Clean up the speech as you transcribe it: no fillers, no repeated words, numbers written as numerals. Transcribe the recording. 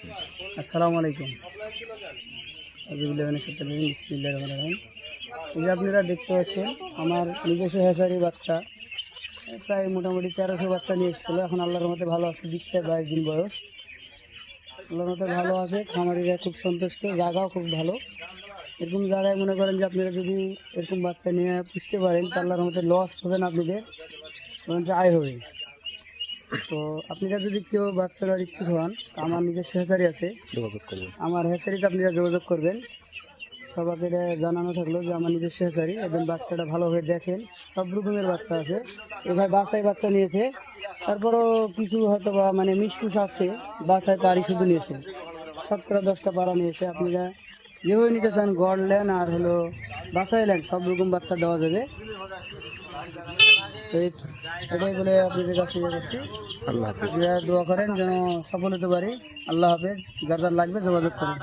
আসসালামু আলাইকুম। বিসমিল্লাহির রহমানির রহিম। এই যে আপনারা দেখতে পাচ্ছেন আমার নিজস্ব হ্যাচারির বাচ্চা, প্রায় মোটামুটি 1300 বাচ্চা নিয়ে এসেছিলো। এখন আল্লাহর মতে ভালো আছে, 20-22 দিন বয়স। আল্লাহর মতে ভালো আছে, খামারিরা খুব সন্তুষ্ট, জায়গাও খুব ভালো। এরকম জায়গায় মনে করেন যে আপনারা যদি এরকম বাচ্চা নিয়ে পুষতে পারেন তা আল্লাহর মতে লস হবে না আপনাদের, বরঞ্চ আয় হবে। তো আপনারা যদি কেউ বাচ্চা দেওয়ার ইচ্ছুক হন, আমার নিজস্ব হ্যাচারি আছে, যোগাযোগ করবেন। আমার হ্যাচারিতে আপনারা যোগাযোগ করবেন। সবাইকে জানানো থাকলো যে আমার নিজস্ব হ্যাচারি, এবং বাচ্চাটা ভালোভাবে দেখেন, সব রকমের বাচ্চা আছে। এবার বাসায় বাচ্চা নিয়েছে, তারপরও কিছু হয়তো বা মানে মিসকুস আছে, বাসায় পাড়ি শুধু নিয়েছে, শতকরা 10টা পাড়া নিয়েছে। আপনারা যেভাবে নিতে চান, গড় নেন আর হলো বাসায় নেন, সব রকম বাচ্চা দেওয়া যাবে। তো এটাই বলে আপনাদের কাছে ইয়ে করছি। আল্লাহ হাফেজ। দোয়া করেন যেন সফল হতে পারি। আল্লাহ হাফেজ। যার যার লাগবে যোগাযোগ করেন।